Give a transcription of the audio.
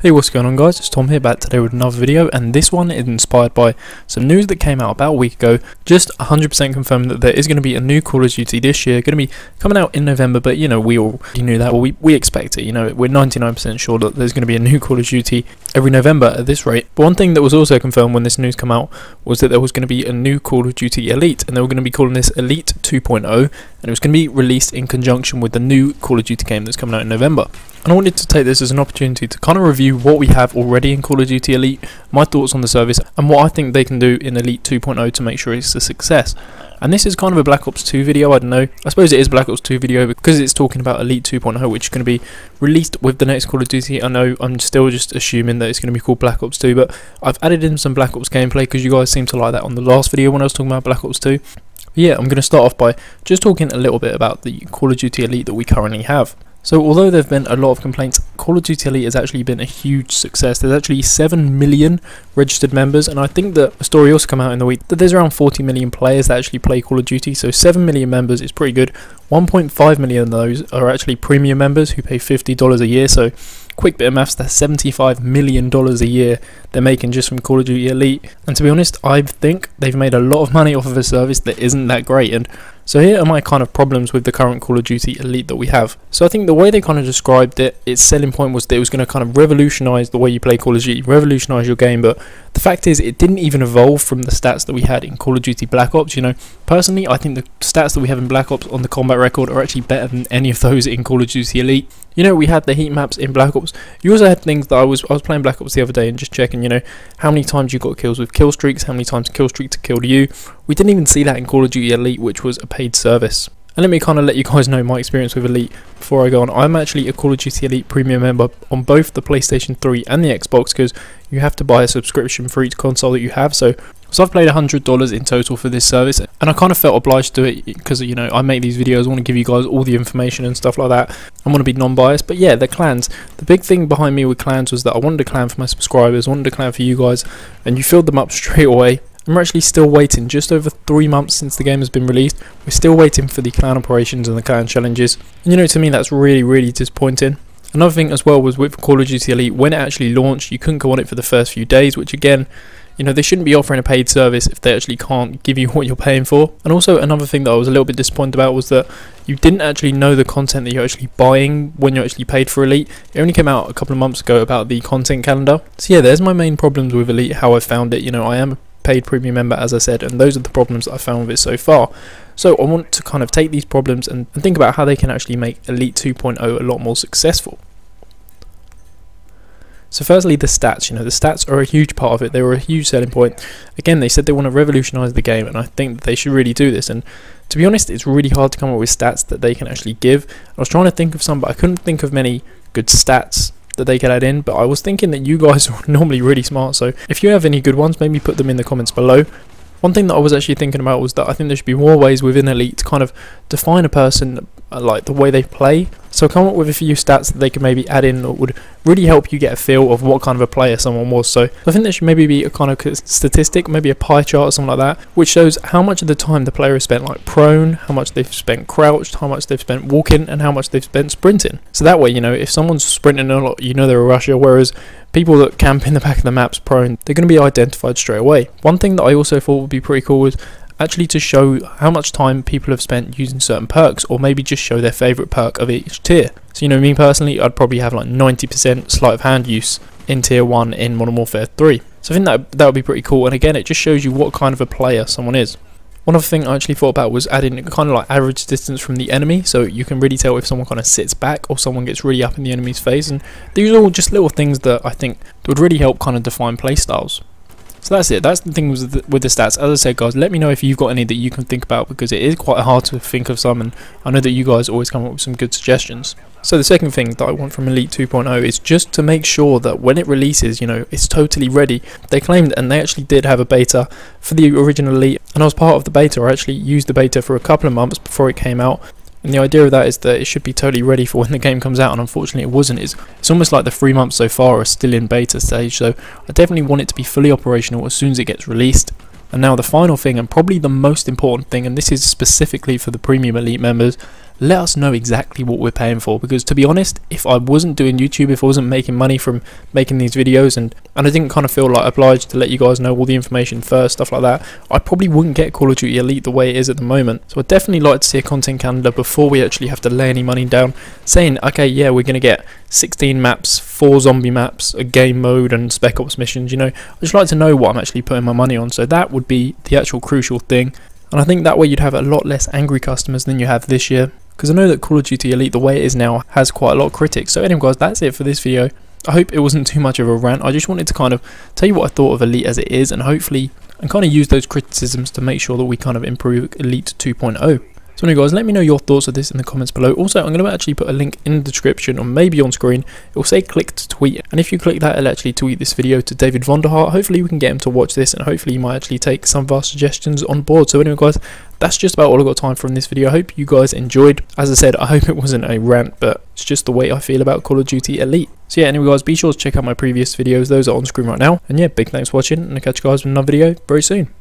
Hey, what's going on guys, it's Tom here back today with another video, and this one is inspired by some news that came out about a week ago. Just 100% confirmed that there is going to be a new Call of Duty this year, going to be coming out in November, but you know, we already knew that, well, we expect it, you know, we're 99% sure that there's going to be a new Call of Duty every November at this rate. But one thing that was also confirmed when this news came out was that there was going to be a new Call of Duty Elite, and they were going to be calling this Elite 2.0, and it was going to be released in conjunction with the new Call of Duty game that's coming out in November. And I wanted to take this as an opportunity to kind of review what we have already in Call of Duty Elite, my thoughts on the service, and what I think they can do in Elite 2.0 to make sure it's a success. And this is kind of a Black Ops 2 video, I don't know. I suppose it is a Black Ops 2 video because it's talking about Elite 2.0, which is going to be released with the next Call of Duty. I know I'm still just assuming that it's going to be called Black Ops 2, but I've added in some Black Ops gameplay because you guys seem to like that on the last video when I was talking about Black Ops 2. Yeah, I'm going to start off by just talking a little bit about the Call of Duty Elite that we currently have. So although there have been a lot of complaints, Call of Duty Elite has actually been a huge success. There's actually 7 million registered members, and I think that a story also came out in the week that there's around 40 million players that actually play Call of Duty, so 7 million members is pretty good. 1.5 million of those are actually premium members who pay $50 a year, so quick bit of maths, that's $75 million a year they're making just from Call of Duty Elite. And to be honest, I think they've made a lot of money off of a service that isn't that great. And so here are my kind of problems with the current Call of Duty Elite that we have. So I think the way they kind of described it, its selling point was that it was going to kind of revolutionise the way you play Call of Duty, revolutionise your game, but the fact is it didn't even evolve from the stats that we had in Call of Duty Black Ops. You know, personally I think the stats that we have in Black Ops on the combat record are actually better than any of those in Call of Duty Elite. You know, we had the heat maps in Black Ops. You also had things that I was playing Black Ops the other day and just checking, you know, how many times you got kills with kill streaks, how many times kill streaks killed you. We didn't even see that in Call of Duty Elite, which was a paid service. And let me kind of let you guys know my experience with Elite before I go on. I'm actually a Call of Duty Elite premium member on both the PlayStation 3 and the Xbox because you have to buy a subscription for each console that you have. So I've played $100 in total for this service, and I kind of felt obliged to it because, you know, I make these videos, I want to give you guys all the information and stuff like that. I want to be non-biased, but yeah, the clans. The big thing behind me with clans was that I wanted a clan for my subscribers, I wanted a clan for you guys, and you filled them up straight away. And we're actually still waiting, just over 3 months since the game has been released, we're still waiting for the clan operations and the clan challenges. And you know, to me that's really disappointing. Another thing as well was with Call of Duty Elite, when it actually launched, you couldn't go on it for the first few days, which again, you know, they shouldn't be offering a paid service if they actually can't give you what you're paying for. And also another thing that I was a little bit disappointed about was that you didn't actually know the content that you're actually buying when you actually paid for Elite. It only came out a couple of months ago about the content calendar. So yeah, there's my main problems with Elite, how I found it. You know, I am a paid premium member, as I said, and those are the problems that I found with it so far. So I want to kind of take these problems and think about how they can actually make Elite 2.0 a lot more successful. So firstly, the stats. You know, the stats are a huge part of it. They were a huge selling point. Again, they said they want to revolutionise the game, and I think that they should really do this. And to be honest, it's really hard to come up with stats that they can actually give. I was trying to think of some, but I couldn't think of many good stats that they could add in. But I was thinking that you guys are normally really smart, so if you have any good ones, maybe put them in the comments below. One thing that I was actually thinking about was that I think there should be more ways within Elite to kind of define a person, like the way they play. So come up with a few stats that they could maybe add in that would really help you get a feel of what kind of a player someone was. So I think there should maybe be a kind of statistic, maybe a pie chart or something like that, which shows how much of the time the player has spent like prone, how much they've spent crouched, how much they've spent walking, and how much they've spent sprinting. So that way, you know, if someone's sprinting a lot, you know they're a rusher, whereas people that camp in the back of the map's prone, they're going to be identified straight away. One thing that I also thought would be pretty cool was actually to show how much time people have spent using certain perks, or maybe just show their favourite perk of each tier. So you know, me personally, I'd probably have like 90% sleight of hand use in tier 1 in Modern Warfare 3. So I think that would be pretty cool, and again, it just shows you what kind of a player someone is. One other thing I actually thought about was adding kind of like average distance from the enemy, so you can really tell if someone kind of sits back or someone gets really up in the enemy's face. And these are all just little things that I think would really help kind of define playstyles. So that's it. That's the thing with the stats. As I said, guys, let me know if you've got any that you can think about, because it is quite hard to think of some, and I know that you guys always come up with some good suggestions. So the second thing that I want from Elite 2.0 is just to make sure that when it releases, you know, it's totally ready. They claimed, and they actually did have a beta for the original Elite, and I was part of the beta. I actually used the beta for a couple of months before it came out. And the idea of that is that it should be totally ready for when the game comes out, and unfortunately it wasn't. It's almost like the 3 months so far are still in beta stage, so I definitely want it to be fully operational as soon as it gets released. And now the final thing, and probably the most important thing, and this is specifically for the premium Elite members, let us know exactly what we're paying for, because to be honest, if I wasn't doing YouTube, if I wasn't making money from making these videos, and I didn't kind of feel like obliged to let you guys know all the information first, stuff like that, I probably wouldn't get Call of Duty Elite the way it is at the moment. So I'd definitely like to see a content calendar before we actually have to lay any money down, saying, okay, yeah, we're going to get 16 maps, 4 zombie maps, a game mode and Spec Ops missions. You know, I just like to know what I'm actually putting my money on, so that would be the actual crucial thing. And I think that way you'd have a lot less angry customers than you have this year, because I know that Call of Duty Elite, the way it is now, has quite a lot of critics. So anyway guys, that's it for this video. I hope it wasn't too much of a rant. I just wanted to kind of tell you what I thought of Elite as it is, and hopefully and kind of use those criticisms to make sure that we kind of improve Elite 2.0. So anyway guys, let me know your thoughts of this in the comments below. Also, I'm going to actually put a link in the description or maybe on screen. It will say click to tweet, and if you click that, it'll actually tweet this video to David Vonderhart. Hopefully we can get him to watch this, and hopefully he might actually take some of our suggestions on board. So anyway guys, that's just about all I've got time for in this video. I hope you guys enjoyed. As I said, I hope it wasn't a rant, but it's just the way I feel about Call of Duty Elite. So yeah, anyway guys, be sure to check out my previous videos. Those are on screen right now. And yeah, big thanks for watching, and I'll catch you guys with another video very soon.